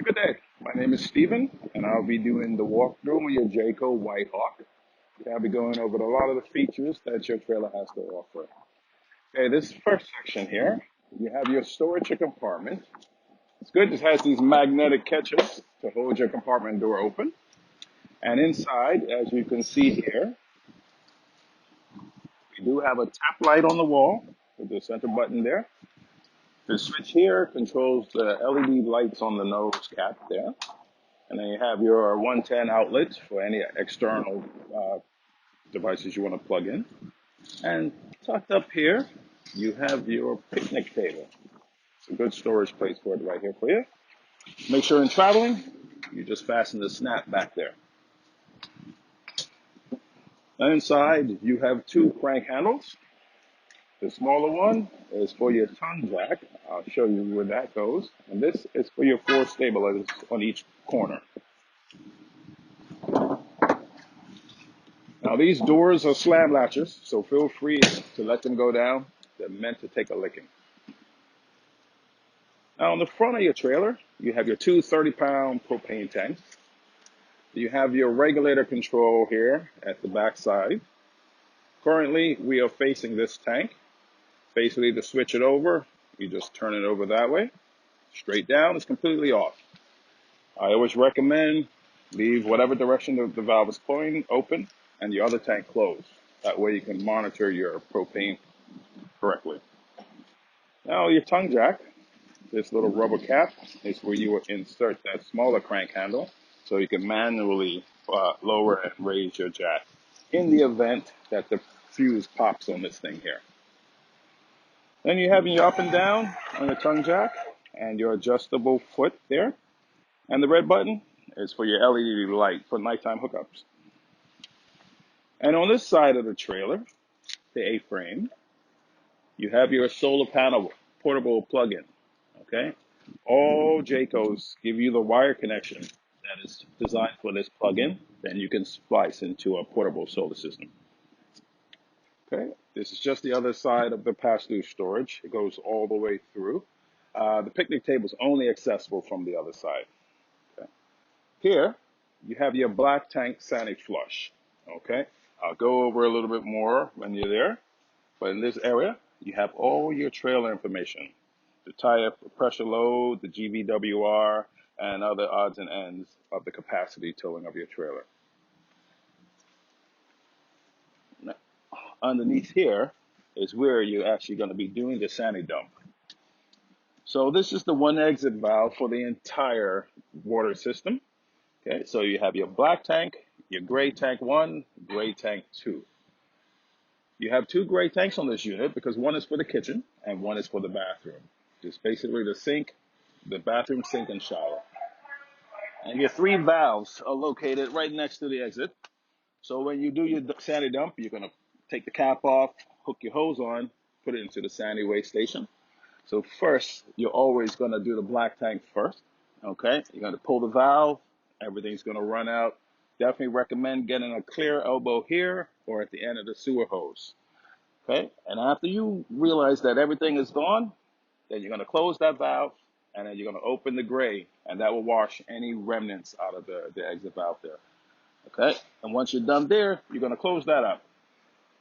Good day. My name is Steven, and I'll be doing the walkthrough with your Jayco Whitehawk. I'll be going over a lot of the features that your trailer has to offer. Okay, this first section here, you have your storage compartment. It's good. It has these magnetic catches to hold your compartment door open. And inside, as you can see here, we do have a tap light on the wall with the center button there. The switch here controls the LED lights on the nose cap there. And then you have your 110 outlets for any external devices you want to plug in. And tucked up here, you have your picnic table. It's a good storage place for it right here for you. Make sure in traveling, you just fasten the snap back there. And inside, you have two crank handles. The smaller one is for your tongue jack. I'll show you where that goes. And this is for your four stabilizers on each corner. Now these doors are slam latches, so feel free to let them go down. They're meant to take a licking. Now on the front of your trailer, you have your two 30-pound propane tanks. You have your regulator control here at the back side. Currently, we are facing this tank. Basically, to switch it over, you just turn it over that way. Straight down, it's completely off. I always recommend leave whatever direction the valve is pointing open and the other tank closed. That way you can monitor your propane correctly. Now your tongue jack, this little rubber cap is where you will insert that smaller crank handle so you can manually lower and raise your jack in the event that the fuse pops on this thing here. Then you have your up and down on the tongue jack and your adjustable foot there. And the red button is for your LED light for nighttime hookups. And on this side of the trailer, the A-frame, you have your solar panel portable plug-in, okay? All Jaycos give you the wire connection that is designed for this plug-in, then you can splice into a portable solar system. Okay, this is just the other side of the pass-through storage. It goes all the way through. The picnic table is only accessible from the other side. Okay. Here, you have your black tank sanity flush, okay? I'll go over a little bit more when you're there, but in this area, you have all your trailer information, the tire pressure load, the GVWR, and other odds and ends of the capacity towing of your trailer. Now, underneath here is where you're actually going to be doing the sanity dump. So this is the one exit valve for the entire water system. Okay, so you have your black tank, your gray tank 1, gray tank 2. You have two gray tanks on this unit because one is for the kitchen and one is for the bathroom. Just basically the sink, the bathroom sink and shower. And your three valves are located right next to the exit. So when you do your sanity dump, you're going to take the cap off, hook your hose on, put it into the sanity waste station. So first, you're always going to do the black tank first. Okay, you're going to pull the valve. Everything's going to run out. Definitely recommend getting a clear elbow here or at the end of the sewer hose. Okay, and after you realize that everything is gone, then you're going to close that valve and then you're going to open the gray and that will wash any remnants out of the exit valve there. Okay, and once you're done there, you're going to close that up.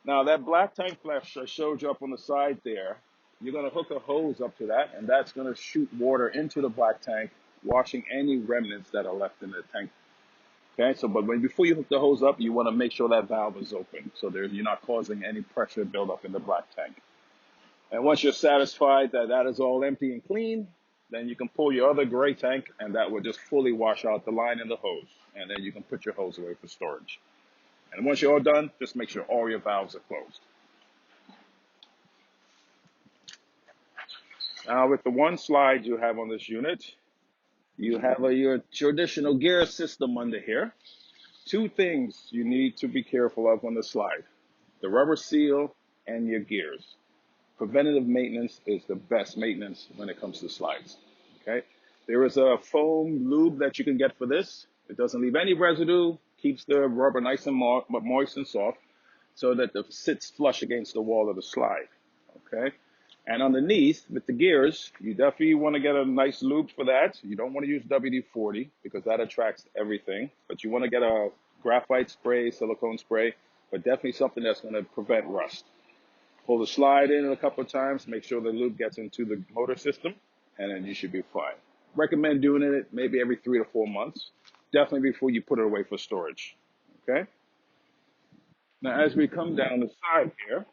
Now that black tank flash I showed you up on the side there, you're going to hook a hose up to that and that's going to shoot water into the black tank, washing any remnants that are left in the tank. Okay, so before you hook the hose up, you want to make sure that valve is open so you're not causing any pressure buildup in the black tank. And once you're satisfied that that is all empty and clean, then you can pull your other gray tank and that will just fully wash out the line in the hose. And then you can put your hose away for storage. And once you're all done, just make sure all your valves are closed. Now with the one slide you have on this unit, you have your traditional gear system under here. Two things you need to be careful of on the slide: the rubber seal and your gears. Preventative maintenance is the best maintenance when it comes to slides. Okay, there is a foam lube that you can get for this. It doesn't leave any residue, keeps the rubber nice and moist and soft, so that it sits flush against the wall of the slide. Okay, And underneath with the gears, you definitely want to get a nice lube for that. You don't want to use WD-40 because that attracts everything, but you want to get a graphite spray, silicone spray, but definitely something that's going to prevent rust. Pull the slide in a couple of times, make sure the lube gets into the motor system, and then you should be fine. Recommend doing it maybe every 3 to 4 months, definitely before you put it away for storage. Okay? Now, as we come down the side here,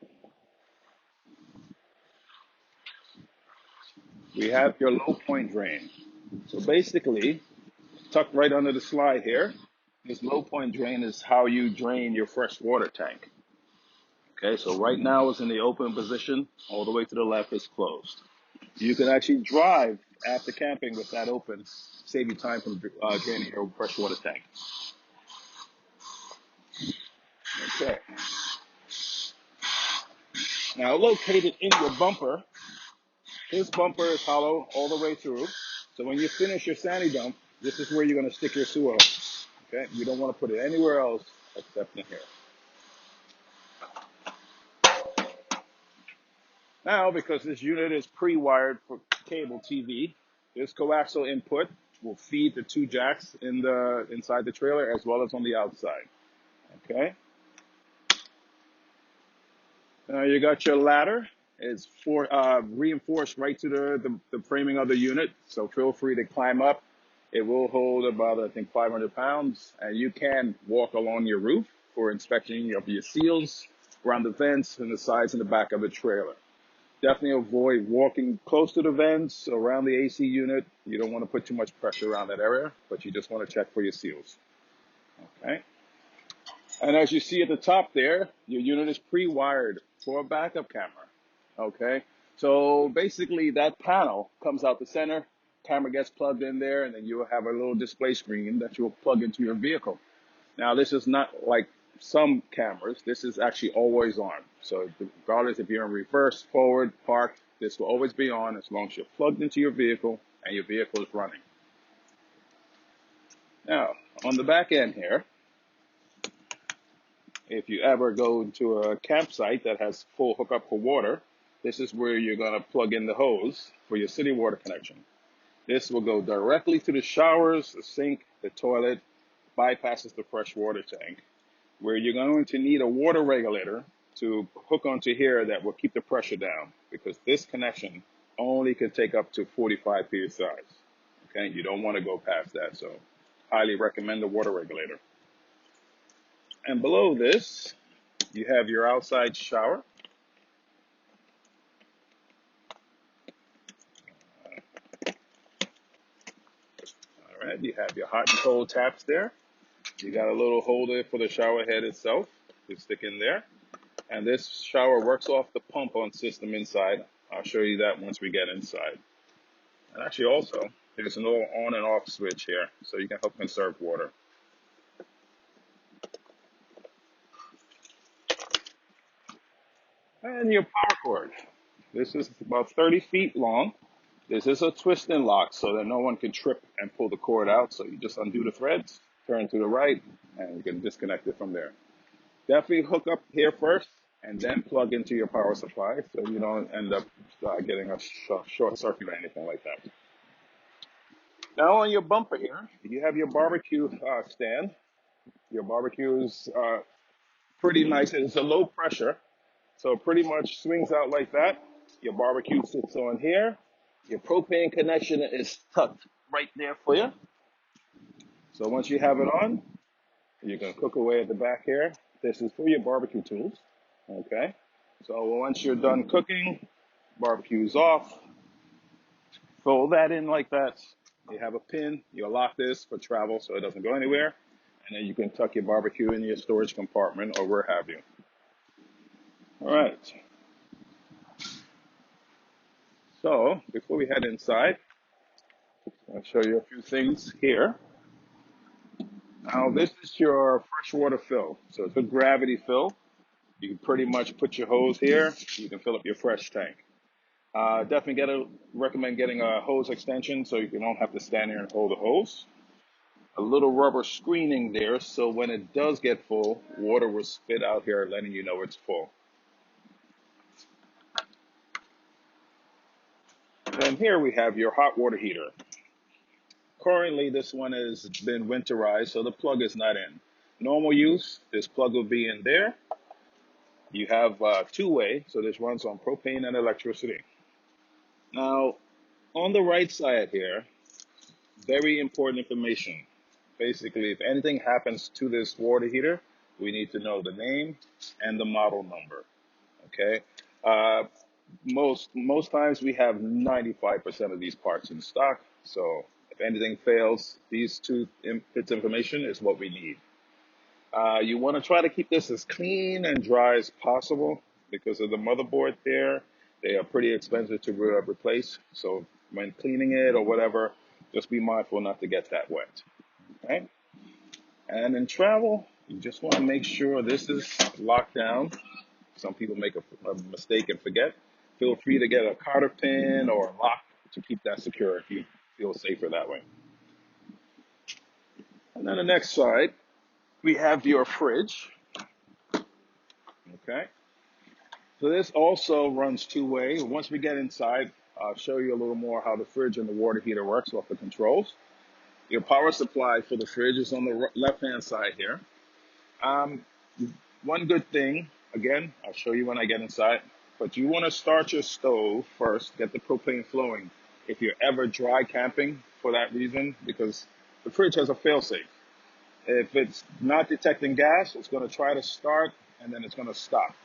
we have your low point drain. So basically, tucked right under the slide here, this low point drain is how you drain your fresh water tank. Okay, so right now it's in the open position, all the way to the left is closed. You can actually drive after camping with that open, save you time from draining your fresh water tank. Okay. Now located in your bumper, this bumper is hollow all the way through. So when you finish your sandy dump, this is where you're going to stick your sewer hose. Okay, you don't want to put it anywhere else except in here. Now, because this unit is pre-wired for cable TV, this coaxial input will feed the 2 jacks inside the trailer as well as on the outside. Okay. Now you got your ladder. It's reinforced right to the framing of the unit, so feel free to climb up. It will hold about, I think, 500 pounds, and you can walk along your roof for inspection of your seals around the vents and the sides and the back of the trailer. Definitely avoid walking close to the vents around the AC unit. You don't want to put too much pressure around that area, but you just want to check for your seals. Okay. And as you see at the top there, your unit is pre-wired for a backup camera. Okay. So basically that panel comes out the center, camera gets plugged in there, and then you will have a little display screen that you will plug into your vehicle. Now this is not like some cameras. This is actually always on. So regardless if you're in reverse, forward, parked, this will always be on as long as you're plugged into your vehicle and your vehicle is running. Now, on the back end here, if you ever go into a campsite that has full hookup for water, this is where you're going to plug in the hose for your city water connection. This will go directly to the showers, the sink, the toilet, bypasses the fresh water tank, where you're going to need a water regulator to hook onto here that will keep the pressure down, because this connection only can take up to 45 psi. Okay, you don't want to go past that, so highly recommend the water regulator. And below this, you have your outside shower. All right, you have your hot and cold taps there. You got a little holder for the shower head itself to stick in there. And this shower works off the pump-on system inside. I'll show you that once we get inside. And actually also, there's an on and off switch here, so you can help conserve water. And your power cord. This is about 30 feet long. This is a twist and lock so that no one can trip and pull the cord out. So you just undo the threads, turn to the right, and you can disconnect it from there. Definitely hook up here first and then plug into your power supply so you don't end up getting a short circuit or anything like that. Now on your bumper here, you have your barbecue stand. Your barbecue is pretty nice. It's a low pressure, so it pretty much swings out like that. Your barbecue sits on here. Your propane connection is tucked right there for you. So once you have it on, you can cook away at the back here. This is for your barbecue tools. Okay. So once you're done cooking, barbecue's off. Fold that in like that. You have a pin. You'll lock this for travel so it doesn't go anywhere. And then you can tuck your barbecue in your storage compartment or where have you. All right. So before we head inside, I'll show you a few things here. Now this is your freshwater fill. So it's a gravity fill. You can pretty much put your hose here. You can fill up your fresh tank. Definitely recommend getting a hose extension so you don't have to stand there and hold the hose. A little rubber screening there so when it does get full, water will spit out here letting you know it's full. And here we have your hot water heater. Currently, this one has been winterized, so the plug is not in. Normal use, this plug will be in there. You have two-way, so this runs on propane and electricity. Now, on the right side here, very important information. Basically, if anything happens to this water heater, we need to know the name and the model number. Okay. Uh, most times we have 95% of these parts in stock. So if anything fails, these two bits of information is what we need. You want to try to keep this as clean and dry as possible because of the motherboard there. They are pretty expensive to replace. So when cleaning it or whatever, just be mindful not to get that wet. Right? And in travel, you just want to make sure this is locked down. Some people make a mistake and forget. Feel free to get a cotter pin or a lock to keep that secure if you feel safer that way. And then the next side, we have your fridge. Okay. So this also runs two-way. Once we get inside, I'll show you a little more how the fridge and the water heater works off the controls. Your power supply for the fridge is on the left-hand side here. One good thing, again, I'll show you when I get inside, but you want to start your stove first, get the propane flowing if you're ever dry camping for that reason, because the fridge has a fail-safe. If it's not detecting gas, it's going to try to start and then it's going to stop.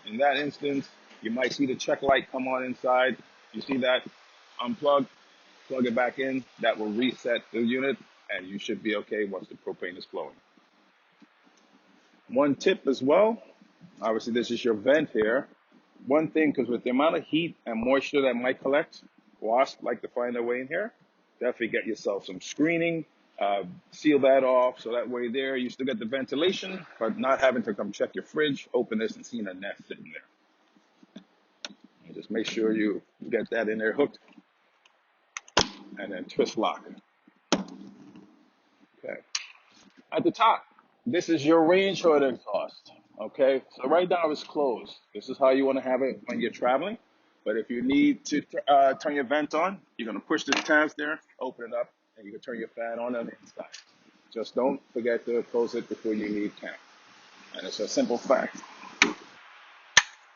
In that instance, you might see the check light come on inside. You see that? Unplug, plug it back in. That will reset the unit and you should be okay once the propane is flowing. One tip as well, obviously this is your vent here. One thing, because with the amount of heat and moisture that might collect, wasps like to find their way in here. Definitely get yourself some screening, seal that off so that way there you still get the ventilation, but not having to come check your fridge, open this and seeing a nest sitting there. And just make sure you get that in there hooked and then twist lock. Okay. At the top, this is your range hood exhaust. Okay, so right now it's closed. This is how you want to have it when you're traveling. But if you need to turn your vent on, you're going to push the tabs there, open it up, and you can turn your fan on the inside. Just don't forget to close it before you leave camp. And it's a simple fact.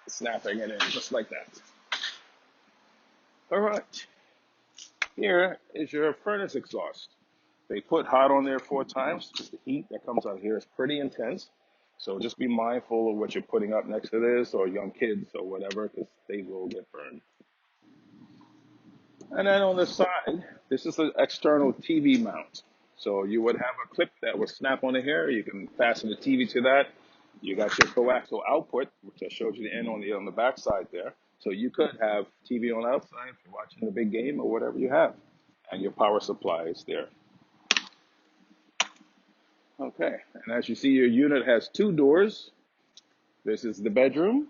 Snapping it in just like that. All right. Here is your furnace exhaust. They put hot on there 4 times. The heat that comes out here is pretty intense. So just be mindful of what you're putting up next to this or young kids or whatever because they will get burned. And then on the side, this is an external TV mount. So you would have a clip that would snap onto here. You can fasten the TV to that. You got your coaxial output, which I showed you the end on the back side there. So you could have TV on the outside if you're watching the big game or whatever you have. And your power supply is there. Okay, and as you see, your unit has 2 doors. This is the bedroom,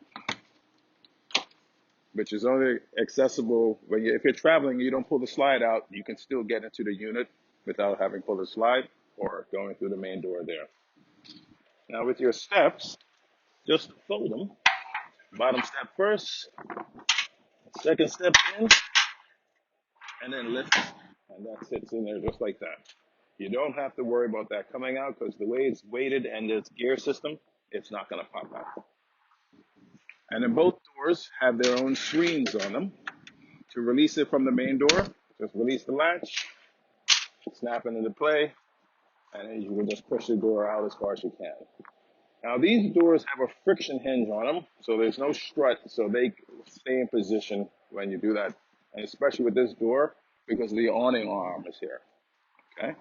which is only accessible when if you're traveling, you don't pull the slide out, you can still get into the unit without having to pull the slide or going through the main door there. Now with your steps, just fold them. Bottom step first, second step in, and then lift, and that sits in there just like that. You don't have to worry about that coming out because the way it's weighted and its gear system, it's not going to pop out. And then both doors have their own screens on them. To release it from the main door, just release the latch, snap it into play, and then you can just push the door out as far as you can. Now these doors have a friction hinge on them, so there's no strut, so they stay in position when you do that. And especially with this door, because the awning arm is here. Okay?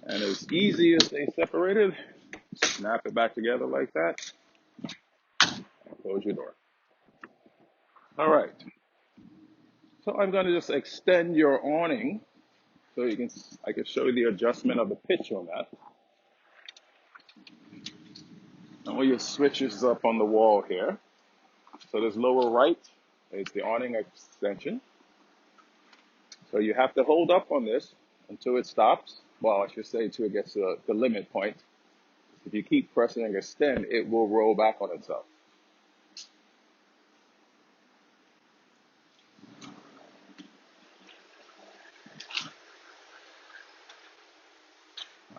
And as easy as they separated, snap it back together like that, and close your door. All right. So I'm going to just extend your awning so I can show you the adjustment of the pitch on that. All your switches up on the wall here. So this lower right is the awning extension. So you have to hold up on this until it stops. Well, I should say until it gets to the limit point. If you keep pressing and extend, it will roll back on itself.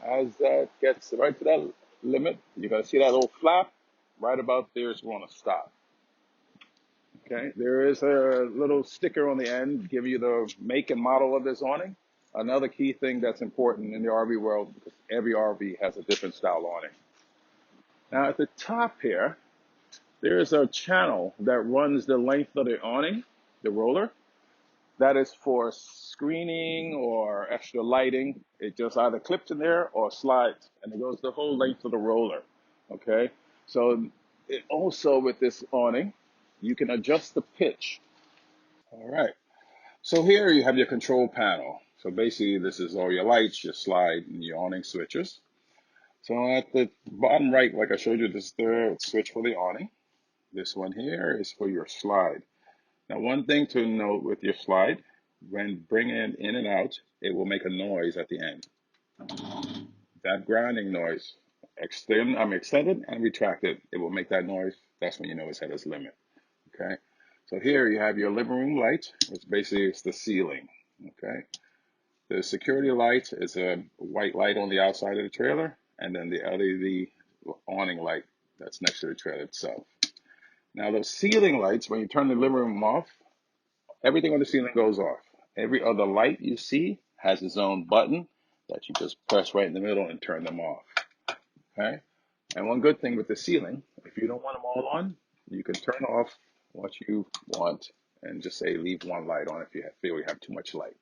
As that gets right to that limit, you're going to see that little flap. Right about there is going to stop. Okay, there is a little sticker on the end giving you the make and model of this awning. Another key thing that's important in the RV world, because every RV has a different style awning. Now at the top here, there is a channel that runs the length of the awning, the roller. That is for screening or extra lighting. It just either clips in there or slides, and it goes the whole length of the roller. Okay, so it also with this awning, you can adjust the pitch. All right. So here you have your control panel. So basically, this is all your lights, your slide, and your awning switches. So at the bottom right, like I showed you, this is the switch for the awning. This one here is for your slide. Now, one thing to note with your slide, when bringing it in and out, it will make a noise at the end. That grinding noise, extended and retracted, it will make that noise. That's when you know it's at its limit. Okay. So here you have your living room light, which basically is the ceiling. Okay. The security light is a white light on the outside of the trailer, and then the LED awning light that's next to the trailer itself. Now, those ceiling lights, when you turn the living room off, everything on the ceiling goes off. Every other light you see has its own button that you just press right in the middle and turn them off. Okay? And one good thing with the ceiling, if you don't want them all on, you can turn off what you want and just say leave one light on if you feel you have too much light.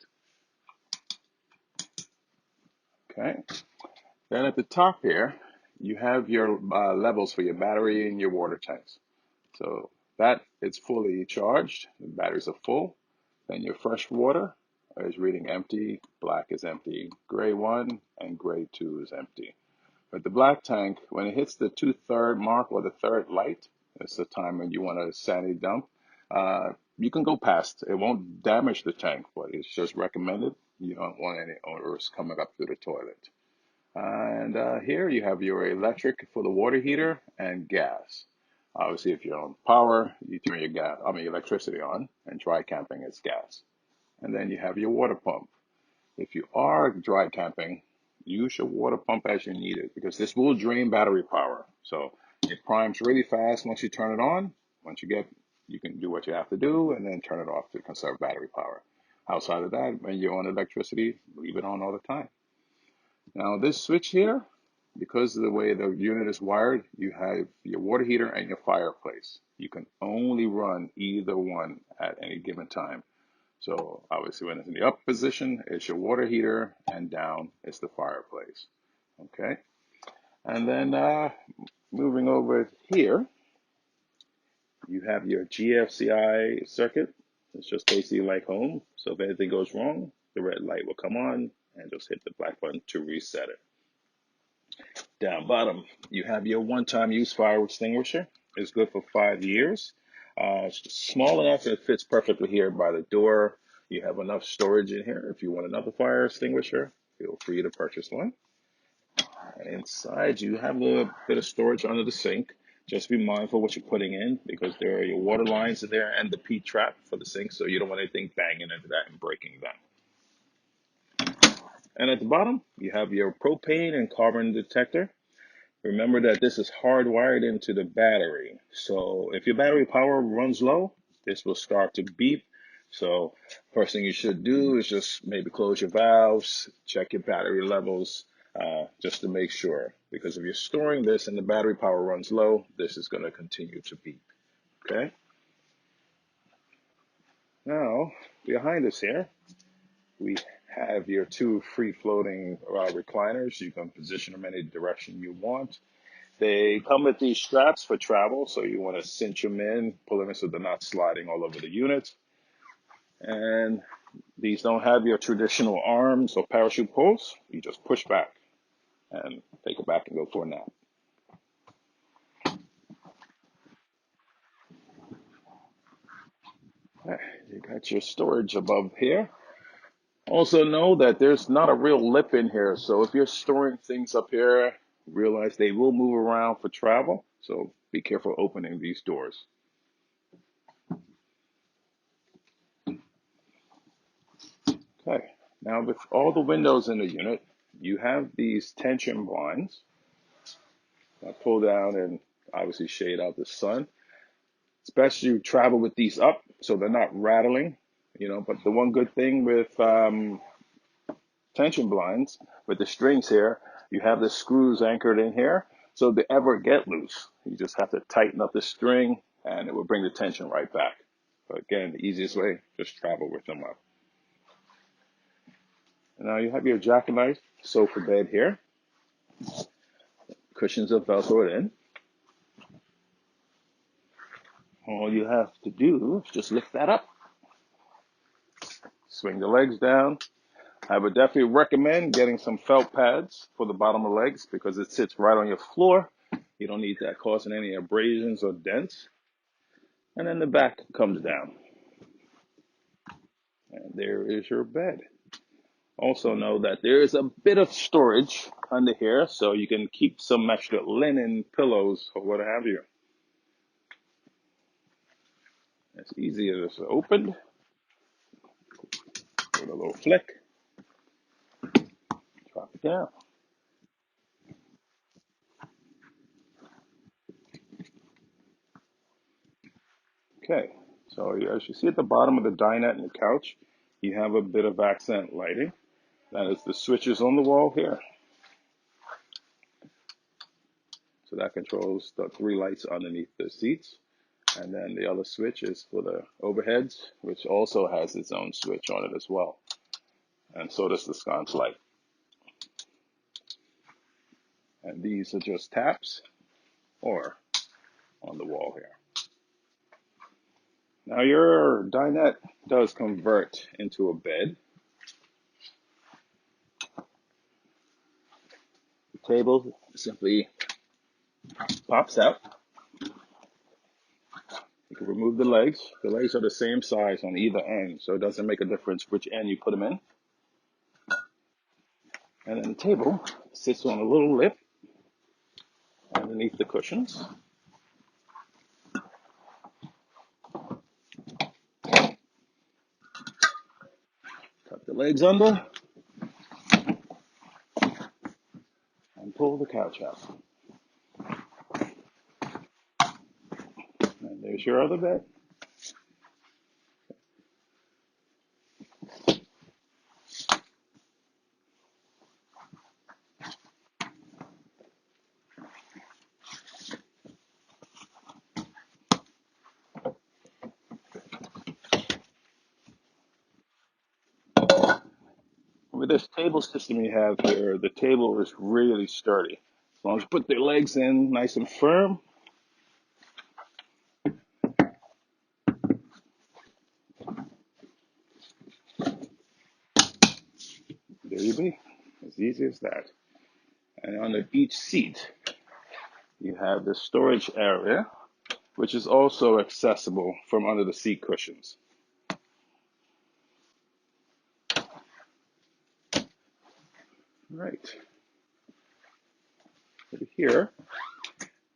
Okay? Then at the top here, you have your levels for your battery and your water tanks. So that is fully charged. The batteries are full. Then your fresh water is reading empty, black is empty, gray 1 and gray 2 is empty. But the black tank, when it hits the 2/3 mark or the third light, it's the time when you want to sanity dump. You can go past. It won't damage the tank, but it's just recommended. You don't want any odors coming up through the toilet. And here you have your electric for the water heater and gas. Obviously, if you're on power, you turn your electricity on, and dry camping is gas. And then you have your water pump. If you are dry camping, use your water pump as you need it because this will drain battery power. So it primes really fast once you turn it on. Once you can do what you have to do and then turn it off to conserve battery power. Outside of that, when you're on electricity, leave it on all the time. Now this switch here, because of the way the unit is wired, you have your water heater and your fireplace. You can only run either one at any given time. So obviously when it's in the up position, it's your water heater and down is the fireplace. Okay. And then moving over here, you have your GFCI circuit. It's just basically like home. So if anything goes wrong, the red light will come on and just hit the black button to reset it. Down bottom, you have your one-time use fire extinguisher. It's good for 5 years. It's small enough that it fits perfectly here by the door. You have enough storage in here. If you want another fire extinguisher, feel free to purchase one. And inside, you have a little bit of storage under the sink. Just be mindful what you're putting in because there are your water lines in there and the P-trap for the sink, so you don't want anything banging into that and breaking them. And at the bottom, you have your propane and carbon detector. Remember that this is hardwired into the battery. So if your battery power runs low, this will start to beep. So first thing you should do is just maybe close your valves, check your battery levels, just to make sure. Because if you're storing this and the battery power runs low, this is going to continue to beep. Okay. Now, behind us here, we have your 2 free-floating recliners. You can position them any direction you want. They come with these straps for travel, so you want to cinch them in, pull them in so they're not sliding all over the unit. And these don't have your traditional arms or parachute pulls. You just push back and take it back and go for a nap. You got your storage above here. Also know that there's not a real lip in here, so if you're storing things up here, realize they will move around for travel, so be careful opening these doors. Okay, now with all the windows in the unit, you have these tension blinds that pull down and obviously shade out the sun. Especially you travel with these up so they're not rattling, but the one good thing with tension blinds with the strings here, you have the screws anchored in here, so if they ever get loose, you just have to tighten up the string and it will bring the tension right back. But again, the easiest way, just travel with them up. And now you have your jackknife sofa bed here. Cushions are velcroed in. All you have to do is just lift that up, swing the legs down. I would definitely recommend getting some felt pads for the bottom of the legs because it sits right on your floor. You don't need that causing any abrasions or dents. And then the back comes down. And there is your bed. Also know that there is a bit of storage under here, so you can keep some extra linen, pillows, or what have you. It's easy as it's opened. With a little flick. Drop it down. Okay, so as you see at the bottom of the dinette and the couch, you have a bit of accent lighting. That is the switches on the wall here. So that controls the 3 lights underneath the seats. And then the other switch is for the overheads, which also has its own switch on it as well. And so does the sconce light. And these are just taps or on the wall here. Now your dinette does convert into a bed. The table simply pops out. You can remove the legs. The legs are the same size on either end, so it doesn't make a difference which end you put them in. And then the table sits on a little lip underneath the cushions. Tuck the legs under and pull the couch out. And there's your other bed. With this table system you have here, the table is really sturdy. As long as you put the legs in nice and firm, there you be. As easy as that. And under each seat, you have the storage area, which is also accessible from under the seat cushions. Right. Over here,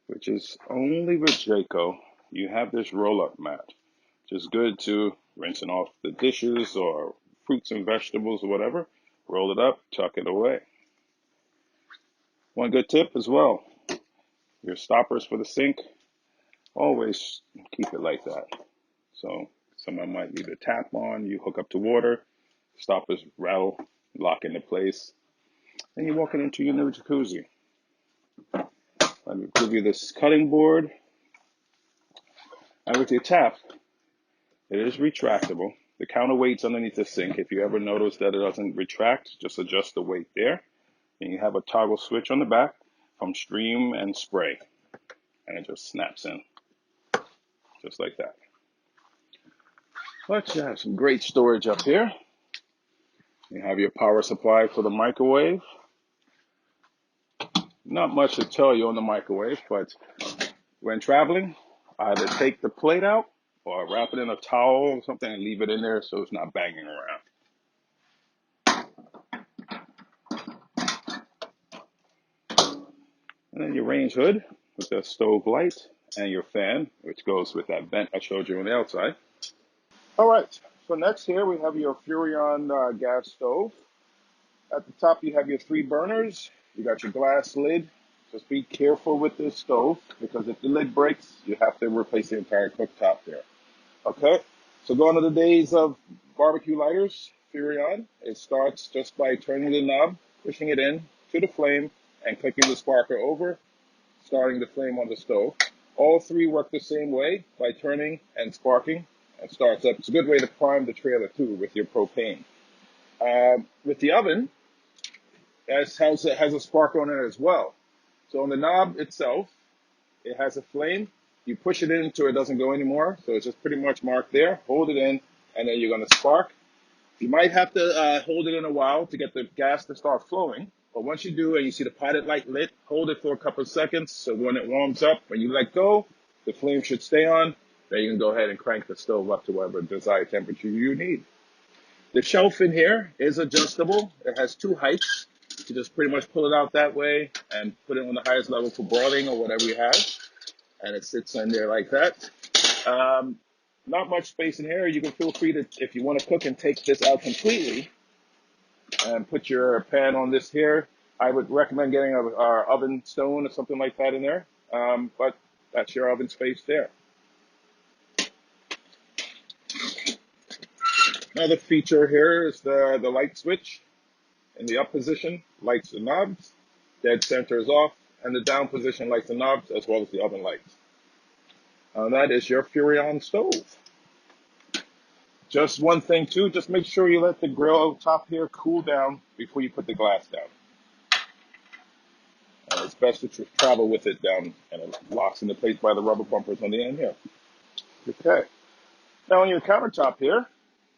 which is only with Jayco, you have this roll-up mat, which is good to rinsing off the dishes or fruits and vegetables or whatever. Roll it up, tuck it away. One good tip as well, your stoppers for the sink, always keep it like that. So someone might leave a tap on, you hook up to water, stoppers rattle, lock into place, and you're walking into your new jacuzzi. Let me give you this cutting board. And with your tap, it is retractable. The counterweight's underneath the sink. If you ever notice that it doesn't retract, just adjust the weight there. And you have a toggle switch on the back from stream and spray. And it just snaps in. Just like that. But you have some great storage up here. You have your power supply for the microwave. Not much to tell you on the microwave, but when traveling, either take the plate out or wrap it in a towel or something and leave it in there so it's not banging around. And then your range hood with the stove light and your fan, which goes with that vent I showed you on the outside. All right, so next here we have your Furrion gas stove. At the top, you have your 3 burners. You got your glass lid. Just be careful with this stove because if the lid breaks, you have to replace the entire cooktop there. Okay? So going to the days of barbecue lighters, Furrion, it starts just by turning the knob, pushing it in to the flame, and clicking the sparker over, starting the flame on the stove. All 3 work the same way by turning and sparking and starts up. It's a good way to prime the trailer too with your propane. With the oven, it has a spark on it as well. So on the knob itself, it has a flame. You push it in until it doesn't go anymore. So it's just pretty much marked there. Hold it in, and then you're going to spark. You might have to hold it in a while to get the gas to start flowing. But once you do and you see the pilot light lit, hold it for a couple of seconds. So when it warms up, when you let go, the flame should stay on. Then you can go ahead and crank the stove up to whatever desired temperature you need. The shelf in here is adjustable. It has 2 heights. You just pretty much pull it out that way and put it on the highest level for broiling or whatever you have. And it sits in there like that. Not much space in here. You can feel free to, if you want to cook and take this out completely and put your pan on this here. I would recommend getting our oven stone or something like that in there. But that's your oven space there. Another feature here is the light switch. In the up position, lights the knobs. Dead center is off. And the down position lights the knobs as well as the oven lights. That is your Furrion stove. Just one thing too, just make sure you let the grill top here cool down before you put the glass down. And it's best to travel with it down, and it locks into place by the rubber bumpers on the end here. Okay. Now on your countertop here,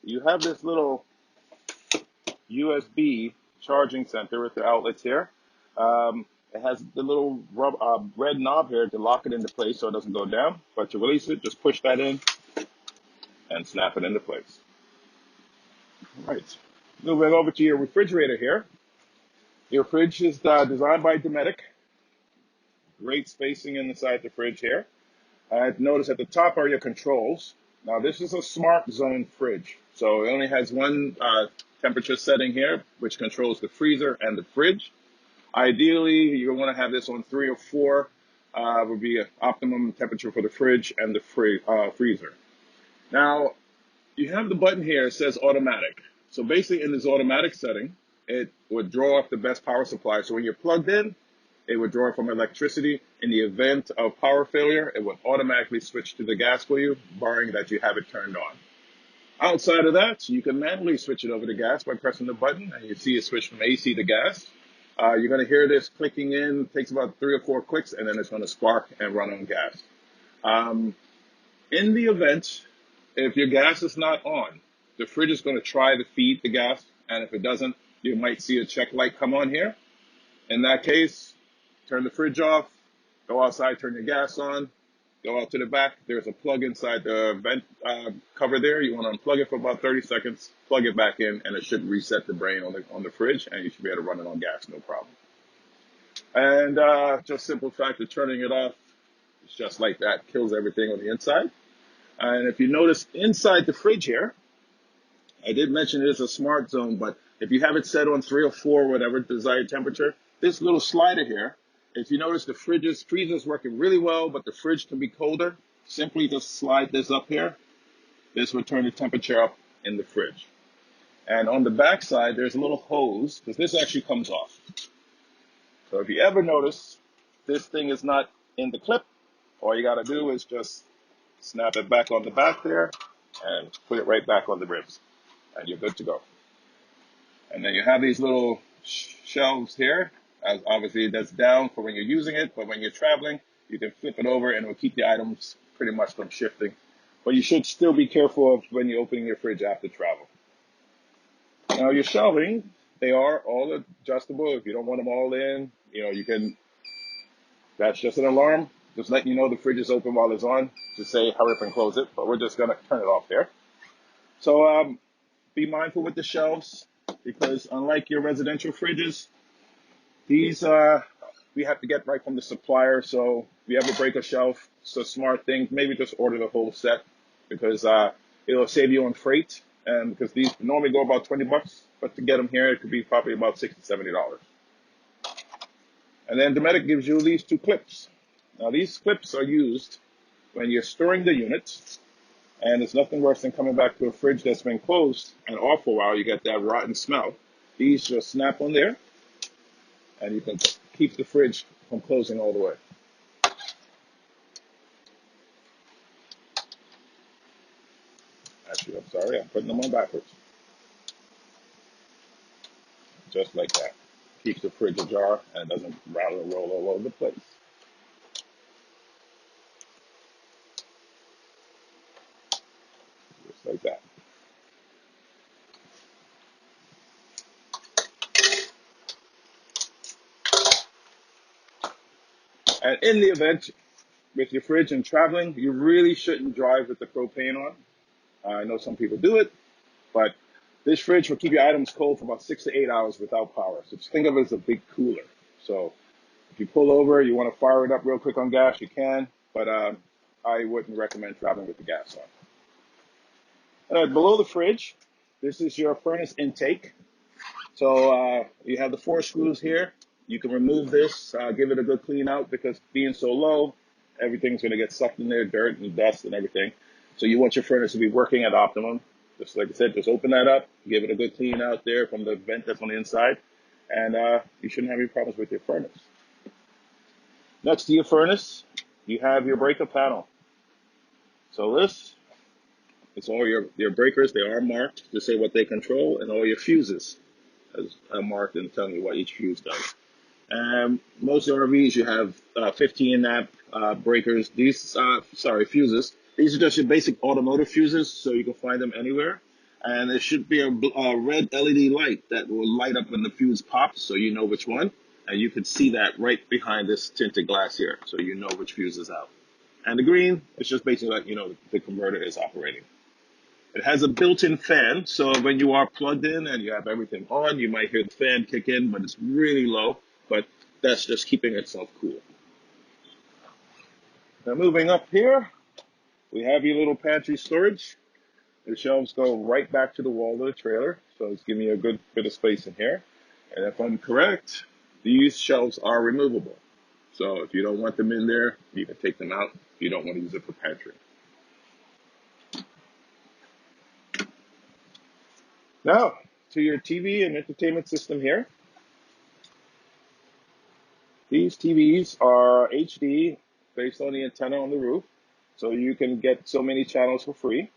you have this little USB charging center with the outlets here. It has the little red knob here to lock it into place so it doesn't go down. But to release it, just push that in and snap it into place. All right. Moving over to your refrigerator here. Your fridge is designed by Dometic. Great spacing inside the fridge here. Notice at the top are your controls. Now this is a smart zone fridge. So it only has one temperature setting here, which controls the freezer and the fridge. Ideally, you want to have this on 3 or 4, would be an optimum temperature for the fridge and the freezer. Now, you have the button here that says automatic. So basically in this automatic setting, it would draw off the best power supply. So when you're plugged in, it would draw from electricity. In the event of power failure, it would automatically switch to the gas for you, barring that you have it turned on. Outside of that, you can manually switch it over to gas by pressing the button, and you see it switch from AC to gas. You're going to hear this clicking in. It takes about 3 or 4 clicks, and then it's going to spark and run on gas. In the event, if your gas is not on, the fridge is going to try to feed the gas, and if it doesn't, you might see a check light come on here. In that case, turn the fridge off, go outside, turn your gas on, go out to the back. There's a plug inside the vent cover there. You want to unplug it for about 30 seconds, plug it back in, and it should reset the brain on the fridge, and you should be able to run it on gas, no problem. And just simple fact of turning it off, it's just like that, kills everything on the inside. And if you notice inside the fridge here, I did mention it is a smart zone, but if you have it set on 3 or 4, whatever desired temperature, this little slider here, if you notice the freezer's working really well, but the fridge can be colder, simply just slide this up here. This will turn the temperature up in the fridge. And on the back side, there's a little hose, because this actually comes off. So if you ever notice this thing is not in the clip, all you got to do is just snap it back on the back there and put it right back on the ribs. And you're good to go. And then you have these little shelves here. As obviously that's down for when you're using it, but when you're traveling, you can flip it over and it will keep the items pretty much from shifting. But you should still be careful of when you're opening your fridge after travel. Now your shelving, they are all adjustable. If you don't want them all in, you can, that's just an alarm. Just letting you know the fridge is open while it's on. Just say hurry up and close it, but we're just going to turn it off there. So be mindful with the shelves, because unlike your residential fridges, these we have to get right from the supplier. So if you ever break a shelf, it's a smart thing. Maybe just order the whole set, because it'll save you on freight. And because these normally go about 20 bucks, but to get them here, it could be probably about $60, $70. And then Dometic gives you these two clips. Now these clips are used when you're storing the units, and it's nothing worse than coming back to a fridge that's been closed and off for a while. You get that rotten smell. These just snap on there, and you can keep the fridge from closing all the way. Actually, I'm sorry, I'm putting them on backwards. Just like that. Keeps the fridge ajar and doesn't rattle and roll all over the place. Just like that. And in the event with your fridge and traveling, you really shouldn't drive with the propane on. I know some people do it, but this fridge will keep your items cold for about 6 to 8 hours without power. So just think of it as a big cooler. So if you pull over, you want to fire it up real quick on gas, you can, but I wouldn't recommend traveling with the gas on. Below the fridge, this is your furnace intake. So you have the 4 screws here. You can remove this, give it a good clean out, because being so low, everything's going to get sucked in there, dirt and dust and everything. So you want your furnace to be working at optimum. Just like I said, just open that up, give it a good clean out there from the vent that's on the inside, and you shouldn't have any problems with your furnace. Next to your furnace, you have your breaker panel. So this is all your breakers. They are marked to say what they control, and all your fuses are marked and telling you what each fuse does. Most RVs, you have 15 amp breakers. These, fuses. These are just your basic automotive fuses, so you can find them anywhere. And there should be a red LED light that will light up when the fuse pops, so you know which one. And you can see that right behind this tinted glass here, so you know which fuse is out. And the green is just basically like, you know, the converter is operating. It has a built-in fan, so when you are plugged in and you have everything on, you might hear the fan kick in, but it's really low. But that's just keeping itself cool. Now moving up here, we have your little pantry storage. The shelves go right back to the wall of the trailer, so it's giving you a good bit of space in here. And if I'm correct, these shelves are removable. So if you don't want them in there, you can take them out if you don't want to use it for pantry. Now, to your TV and entertainment system here. These TVs are HD based on the antenna on the roof, so you can get so many channels for free.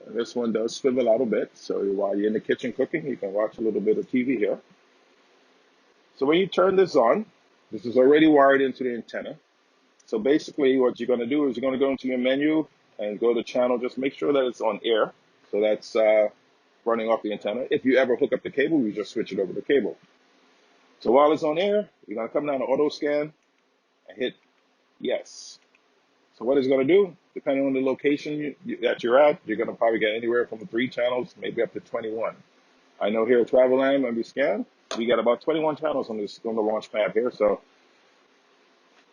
And this one does swivel out a bit, so while you're in the kitchen cooking, you can watch a little bit of TV here. So when you turn this on, this is already wired into the antenna. So basically what you're going to do is you're going to go into your menu and go to channel, just make sure that it's on air. So that's running off the antenna. If you ever hook up the cable, you just switch it over to cable. So while it's on air, you're going to come down to auto scan and hit yes. So what it's going to do, depending on the location that you're at, you're going to probably get anywhere from 3 channels, maybe up to 21. I know here at Traveland, when we scan, we got about 21 channels on the launch pad here. So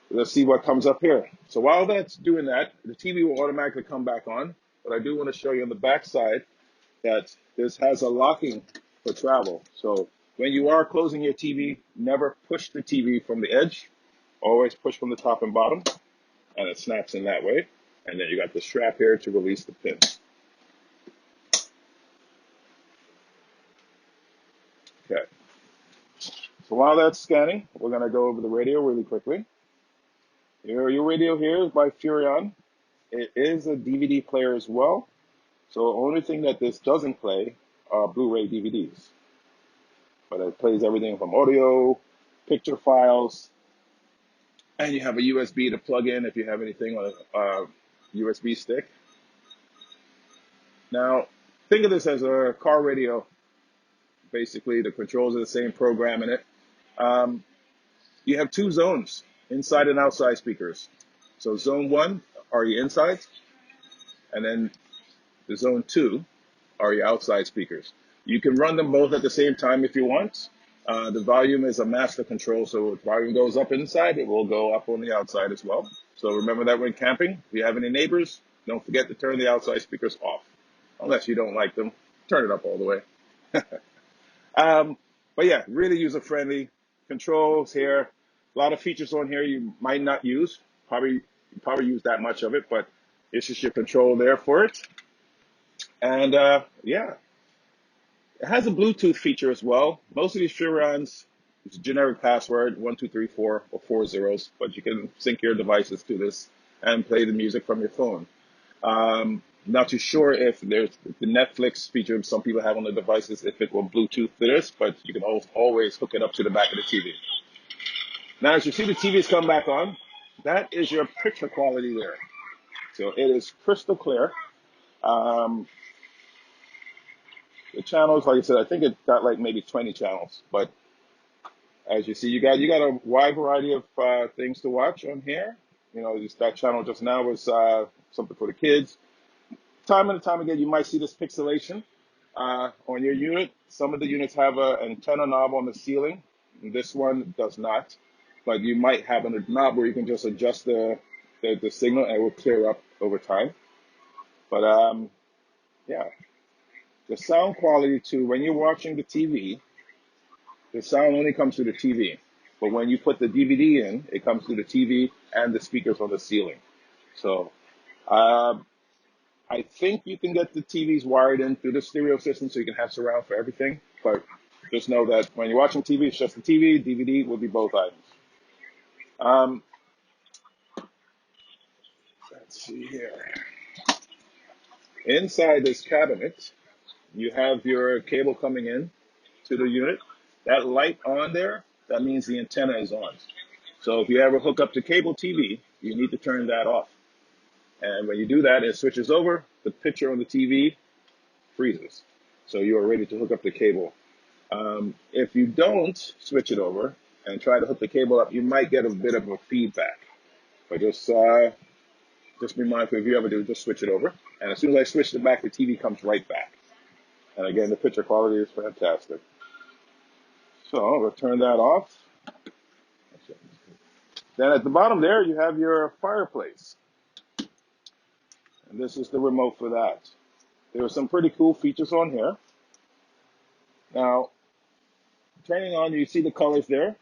let's see what comes up here. So while that's doing that, the TV will automatically come back on. But I do want to show you on the back side that this has a locking for travel. So when you are closing your TV, never push the TV from the edge. Always push from the top and bottom, and it snaps in that way. And then you got the strap here to release the pin. Okay. So while that's scanning, we're going to go over the radio really quickly. Your radio here is by Furrion. It is a DVD player as well. So the only thing that this doesn't play are Blu-ray DVDs. But it plays everything from audio, picture files, and you have a USB to plug in if you have anything on a USB stick. Now, think of this as a car radio. Basically, the controls are the same program in it. You have 2 zones, inside and outside speakers. So zone 1 are your inside, and then the zone 2 are your outside speakers. You can run them both at the same time if you want. The volume is a master control, so if volume goes up inside, it will go up on the outside as well. So remember that when camping, if you have any neighbors, Don't forget to turn the outside speakers off. Unless you don't like them, turn it up all the way. But yeah, really user-friendly controls here. A lot of features on here you might not use. Probably use that much of it, but it's just your control there for it. And yeah, it has a Bluetooth feature as well. Most of these Furons, it's a generic password, 1234 or 4 zeros, but you can sync your devices to this and play the music from your phone. Not too sure if there's the Netflix feature some people have on the devices, if it will Bluetooth to this, but you can always hook it up to the back of the TV. Now, as you see the TVs come back on, that is your picture quality there. So it is crystal clear. The channels, like I said, I think it got like maybe 20 channels, but as you see, you got a wide variety of things to watch on here. You know, that channel just now was something for the kids. Time and time again, you might see this pixelation on your unit. Some of the units have an antenna knob on the ceiling. This one does not, but you might have a knob where you can just adjust the signal and it will clear up over time. But yeah, the sound quality too, when you're watching the TV, the sound only comes through the TV. But when you put the DVD in, it comes through the TV and the speakers on the ceiling. So I think you can get the TVs wired in through the stereo system so you can have surround for everything. But just know that when you're watching TV, it's just the TV. DVD will be both items. Let's see here. Inside this cabinet, you have your cable coming in to the unit. That light on there, that means the antenna is on. So if you ever hook up to cable TV, you need to turn that off. And when you do that, it switches over. The picture on the TV freezes. So you are ready to hook up the cable. If you don't switch it over and try to hook the cable up, you might get a bit of a feedback. But just be mindful if you ever do, just switch it over. And as soon as I switch it back, the TV comes right back. And again, the picture quality is fantastic. So we'll turn that off. Then at the bottom there, you have your fireplace. And this is the remote for that. There are some pretty cool features on here. Now, turning on, you see the colors there.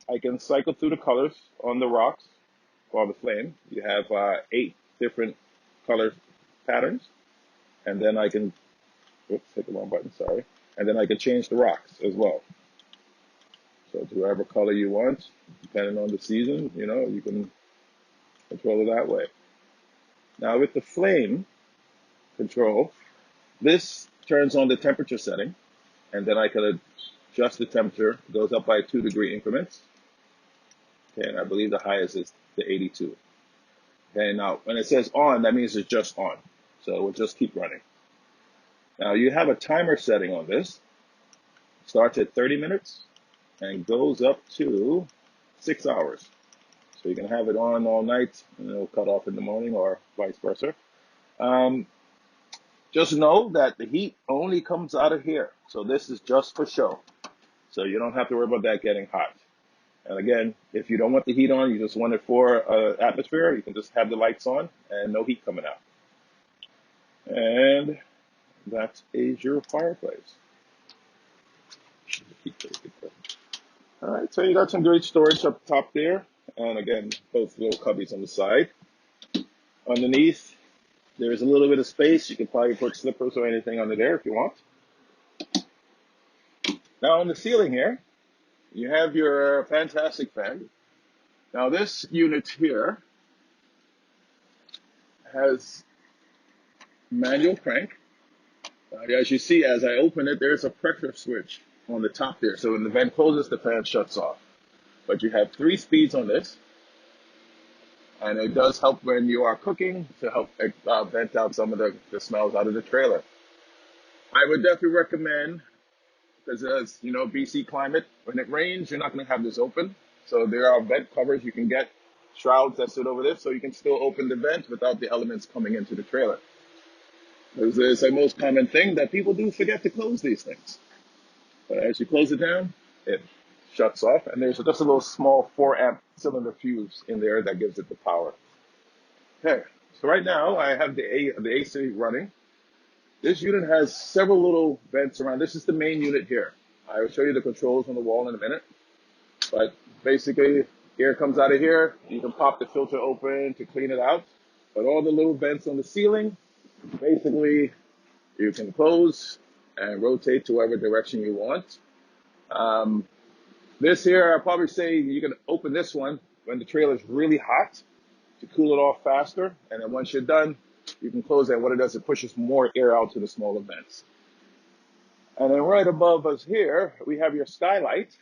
I can cycle through the colors on the rocks or the flame. You have 8 different color patterns. And then I can, oops, hit the wrong button, sorry. And then I can change the rocks as well. So to whatever color you want, depending on the season, you know, you can control it that way. Now with the flame control, this turns on the temperature setting, and then I can adjust the temperature. It goes up by 2-degree increments. Okay, and I believe the highest is the 82. Okay, now when it says on, that means it's just on. So we'll just keep running. Now you have a timer setting on this. Starts at 30 minutes and goes up to 6 hours. So you can have it on all night and it'll cut off in the morning or vice versa. Just know that the heat only comes out of here. So this is just for show. So you don't have to worry about that getting hot. And again, if you don't want the heat on, you just want it for atmosphere, you can just have the lights on and no heat coming out. And that is your fireplace. All right, so you got some great storage up top there. And again, both little cubbies on the side. Underneath, there's a little bit of space. You can probably put slippers or anything under there if you want. Now on the ceiling here, you have your fantastic fan. Now this unit here has manual crank. As you see, as I open it, there's a pressure switch on the top there. So when the vent closes, the fan shuts off. But you have 3 speeds on this. And it does help when you are cooking to help vent out some of the smells out of the trailer. I would definitely recommend, because as you know, BC climate, when it rains, you're not going to have this open. So there are vent covers you can get, shrouds that sit over this, so you can still open the vent without the elements coming into the trailer. This is a most common thing that people do forget to close these things. But as you close it down, it shuts off, and there's just a little small 4-amp cylinder fuse in there that gives it the power. Okay, So right now I have the AC running. This unit has several little vents around. This is the main unit here. I will show you the controls on the wall in a minute. But basically, air comes out of here. You can pop the filter open to clean it out. But all the little vents on the ceiling, basically, you can close and rotate to whatever direction you want. Um, this here, I'll probably say you can open this one when the trailer is really hot to cool it off faster. And then once you're done, you can close that. What it does, it pushes more air out to the smaller vents. And then right above us here, we have your skylight.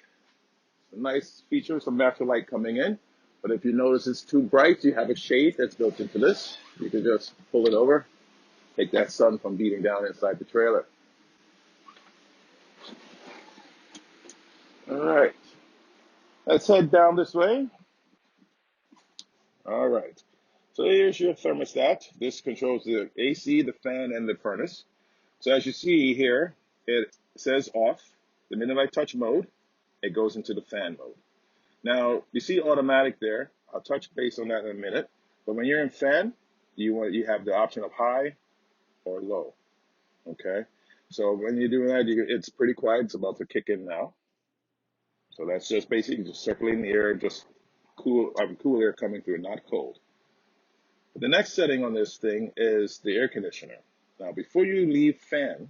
A nice feature, some natural light coming in. But if you notice it's too bright, you have a shade that's built into this. You can just pull it over, take that sun from beating down inside the trailer. All right, let's head down this way. All right, so here's your thermostat. This controls the AC, the fan, and the furnace. So as you see here, it says off. The minute I touch mode, it goes into the fan mode. Now, you see automatic there. I'll touch base on that in a minute. But when you're in fan, you have the option of high or low. Okay? So when you're doing that, it's pretty quiet. It's about to kick in now. So that's just basically just circulating the air, just cool air coming through, not cold. The next setting on this thing is the air conditioner. Now, before you leave fan,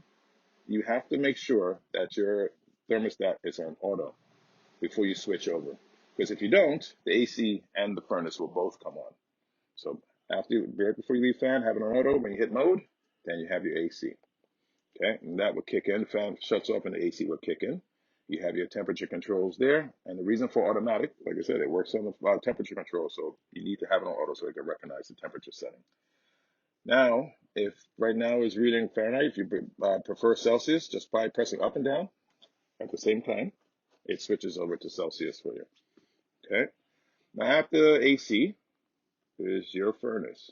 you have to make sure that your thermostat is on auto before you switch over. Because if you don't, the AC and the furnace will both come on. So right before you leave fan, have it on auto. When you hit mode, then you have your AC. Okay, and that will kick in. The fan shuts off and the AC will kick in. You have your temperature controls there. And the reason for automatic, like I said, it works on the temperature control. So you need to have it on auto so it can recognize the temperature setting. Now, if right now is reading Fahrenheit, if you prefer Celsius, just by pressing up and down at the same time, it switches over to Celsius for you. Okay. Now after AC is your furnace.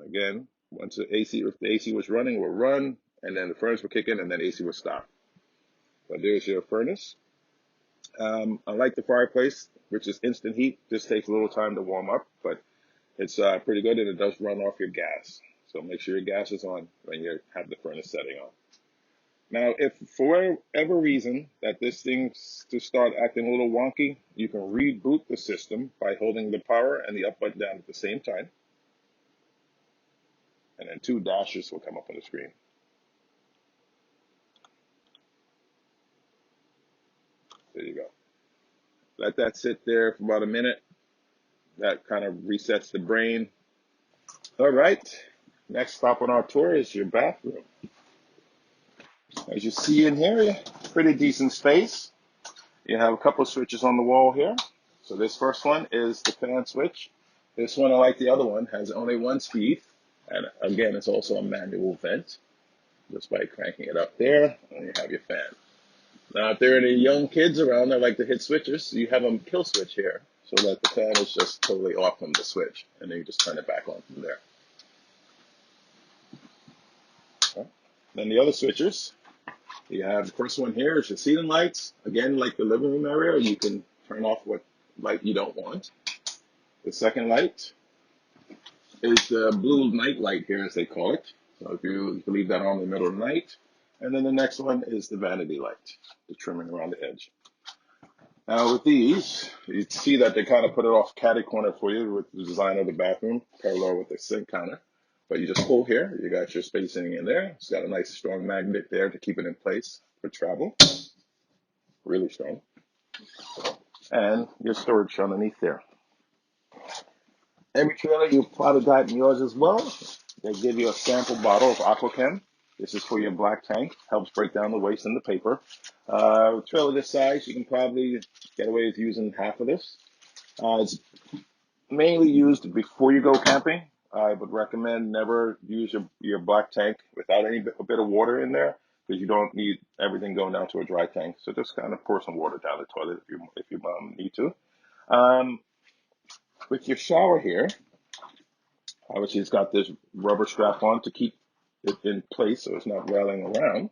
Again, once if the AC was running, it will run, and then the furnace will kick in, and then AC will stop. So there's your furnace. Unlike the fireplace, which is instant heat, this takes a little time to warm up, but it's pretty good, and it does run off your gas. So make sure your gas is on when you have the furnace setting on. Now, if for whatever reason that this thing to start acting a little wonky, you can reboot the system by holding the power and the up button down at the same time. And then two dashes will come up on the screen. There you go. Let that sit there for about a minute. That kind of resets the brain. All right. Next stop on our tour is your bathroom. As you see in here, pretty decent space. You have a couple of switches on the wall here. So this first one is the fan switch. This one, unlike the other one, has only one speed. And again, it's also a manual vent. Just by cranking it up there, and you have your fan. Now, if there are any young kids around that like to hit switches, you have a kill switch here. So that the fan is just totally off from the switch. And then you just turn it back on from there. Okay. Then the other switches. You have the first one here is your ceiling lights. Again, like the living room area, you can turn off what light you don't want. The second light is the blue night light here, as they call it. So if you leave that on in the middle of the night. And then the next one is the vanity light, the trimming around the edge. Now with these, you see that they kind of put it off caddy corner for you with the design of the bathroom, parallel with the sink counter. But you just pull here, you got your spacing in there. It's got a nice strong magnet there to keep it in place for travel. Really strong. And your storage underneath there. Every trailer you plotted that in yours as well. They give you a sample bottle of Aquachem. This is for your black tank. Helps break down the waste in the paper. Trailer this size, you can probably get away with using half of this. It's mainly used before you go camping. I would recommend never use your black tank without a bit of water in there, because you don't need everything going down to a dry tank. So just kind of pour some water down the toilet if you need to. With your shower here, obviously it's got this rubber strap on to keep it in place so it's not rattling around.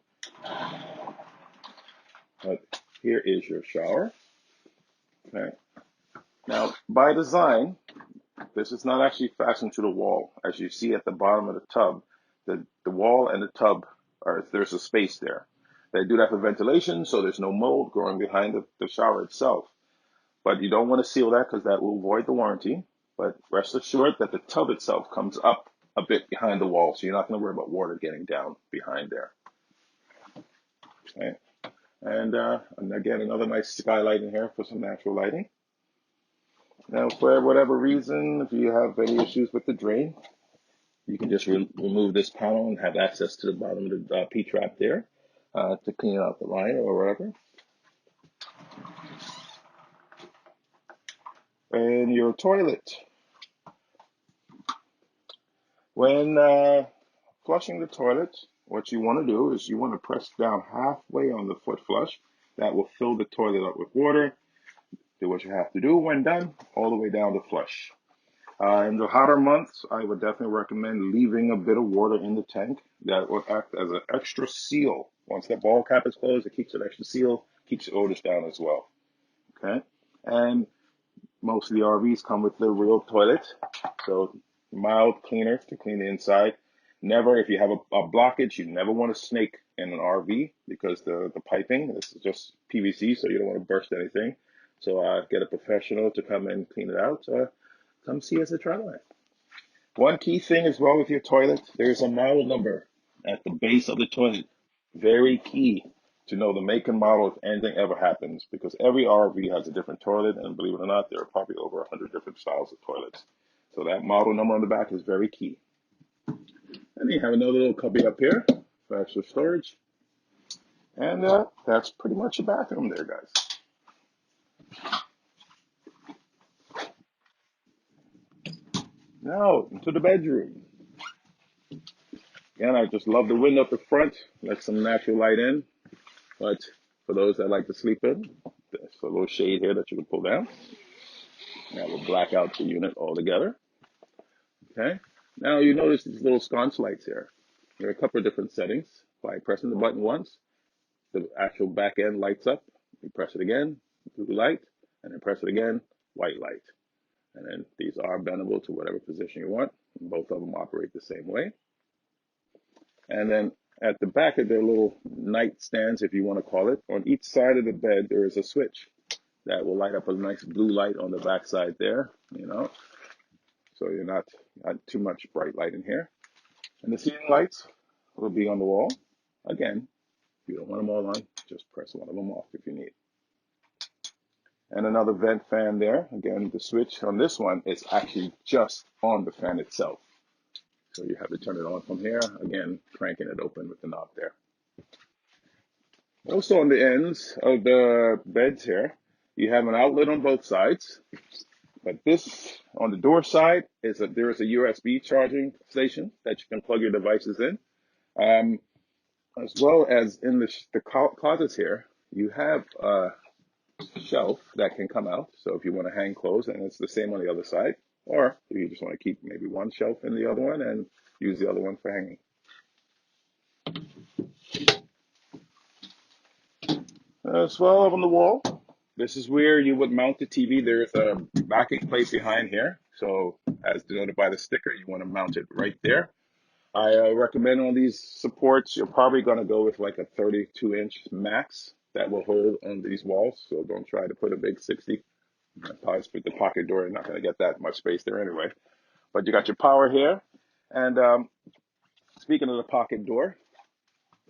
But here is your shower. Okay. Now, by design, this is not actually fastened to the wall. As you see at the bottom of the tub, the wall and the tub there's a space there. They do that for ventilation, so there's no mold growing behind the shower itself. But you don't want to seal that because that will void the warranty. But rest assured that the tub itself comes up a bit behind the wall, so you're not going to worry about water getting down behind there. Okay. And again, another nice skylight in here for some natural lighting. Now, for whatever reason, if you have any issues with the drain, you can just remove this panel and have access to the bottom of the P-trap there to clean out the line or whatever. And your toilet. When flushing the toilet, what you want to do is you want to press down halfway on the foot flush. That will fill the toilet up with water. Do what you have to do when done, all the way down the flush. In the hotter months, I would definitely recommend leaving a bit of water in the tank. That will act as an extra seal. Once that ball cap is closed, it keeps an extra seal, keeps the odors down as well. Okay? And most of the RVs come with the real toilet. So mild cleaner to clean the inside. Never, if you have a blockage, you never want to snake in an RV because the piping, this is just PVC, so you don't want to burst anything. So get a professional to come and clean it out. Come see us at Traveland. One key thing as well with your toilet, there's a model number at the base of the toilet. Very key to know the make and model if anything ever happens, because every RV has a different toilet, and believe it or not, there are probably over 100 different styles of toilets. So that model number on the back is very key. And you have another little cubby up here for extra storage. And that's pretty much a bathroom there, guys. Now, into the bedroom. Again, I just love the window up the front. Let some natural light in. But for those that like to sleep in, there's a little shade here that you can pull down. That will black out the unit altogether. Okay. Now you notice these little sconce lights here. There are a couple of different settings. By pressing the button once, the actual back end lights up. You press it again, blue light, and then press it again, white light. And then these are bendable to whatever position you want. Both of them operate the same way. And then at the back of their little nightstands, if you want to call it, on each side of the bed, there is a switch that will light up a nice blue light on the back side there, so you're not too much bright light in here. And the ceiling lights will be on the wall. Again, if you don't want them all on, just press one of them off if you need. And another vent fan there. Again, the switch on this one is actually just on the fan itself. So you have to turn it on from here. Again, cranking it open with the knob there. Also on the ends of the beds here, you have an outlet on both sides. But this, on the door side, there is a USB charging station that you can plug your devices in. As well as in the closets here, you have a shelf that can come out. So if you want to hang clothes, and it's the same on the other side. Or if you just want to keep maybe one shelf in the other one and use the other one for hanging. As well, up on the wall, this is where you would mount the TV. There's a backing plate behind here. So as denoted by the sticker, you want to mount it right there. I recommend on these supports, you're probably going to go with like a 32-inch max that will hold on these walls. So don't try to put a big 60. Probably with the pocket door, you're not going to get that much space there anyway. But you got your power here. And speaking of the pocket door,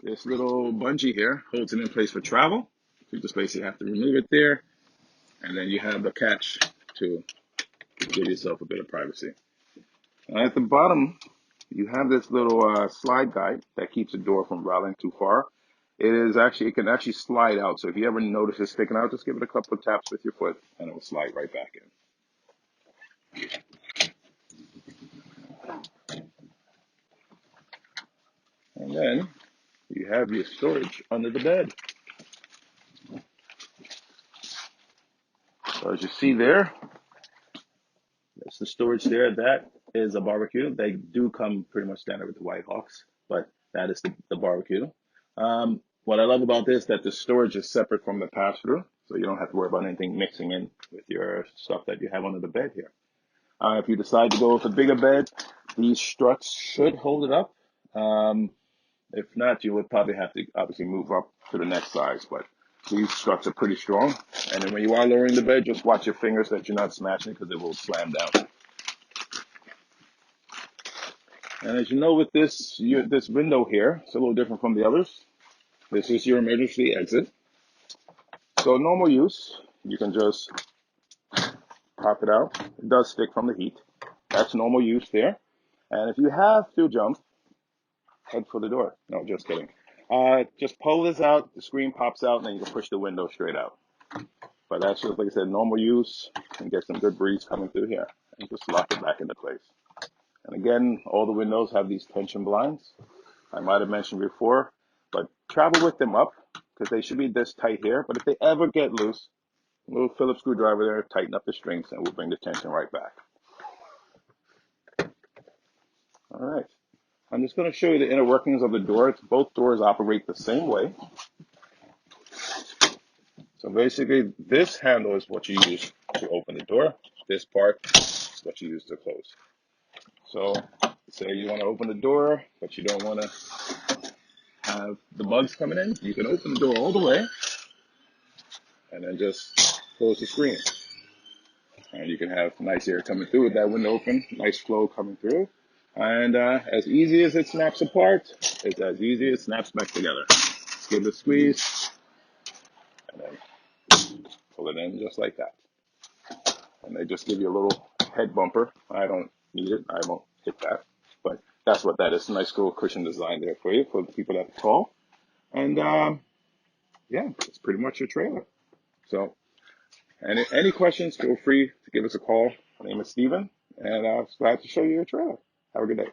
this little bungee here holds it in place for travel. So you just basically have to remove it there. And then you have the catch to give yourself a bit of privacy. And at the bottom, you have this little slide guide that keeps the door from rattling too far. It can actually slide out. So if you ever notice it sticking out, just give it a couple of taps with your foot and it will slide right back in. And then you have your storage under the bed. So as you see there, that's the storage there. That is a barbecue. They do come pretty much standard with the Whitehawks, but that is the barbecue. What I love about this, that the storage is separate from the pass-through, so you don't have to worry about anything mixing in with your stuff that you have under the bed here. If you decide to go with a bigger bed, these struts should hold it up. If not, you would probably have to obviously move up to the next size, but these struts are pretty strong. And then when you are lowering the bed, just watch your fingers that you're not smashing because it will slam down. And as you know, with this window here, it's a little different from the others. This is your emergency exit. So normal use, you can just pop it out. It does stick from the heat. That's normal use there. And if you have to jump, head for the door. No, just kidding. Just pull this out, the screen pops out, and then you can push the window straight out. But that's just, like I said, normal use, and get some good breeze coming through here. And just lock it back into place. And again, all the windows have these tension blinds. I might have mentioned before, but travel with them up, because they should be this tight here. But if they ever get loose, a little Phillips screwdriver there, tighten up the strings, and we'll bring the tension right back. All right. I'm just going to show you the inner workings of the door. Both doors operate the same way. So basically, this handle is what you use to open the door. This part is what you use to close. So say you want to open the door, but you don't want to have the bugs coming in. You can open the door all the way and then just close the screen. And you can have nice air coming through with that window open, nice flow coming through. And as easy as it snaps apart, it's as easy as it snaps back together. Just give it a squeeze, and then pull it in just like that. And they just give you a little head bumper. I don't need it. I won't hit that. But that's what that is. A nice little cushion design there for you, for the people that are tall. And yeah, it's pretty much your trailer. So any questions, feel free to give us a call. My name is Steven, and I was glad to show you your trailer. Have a good day.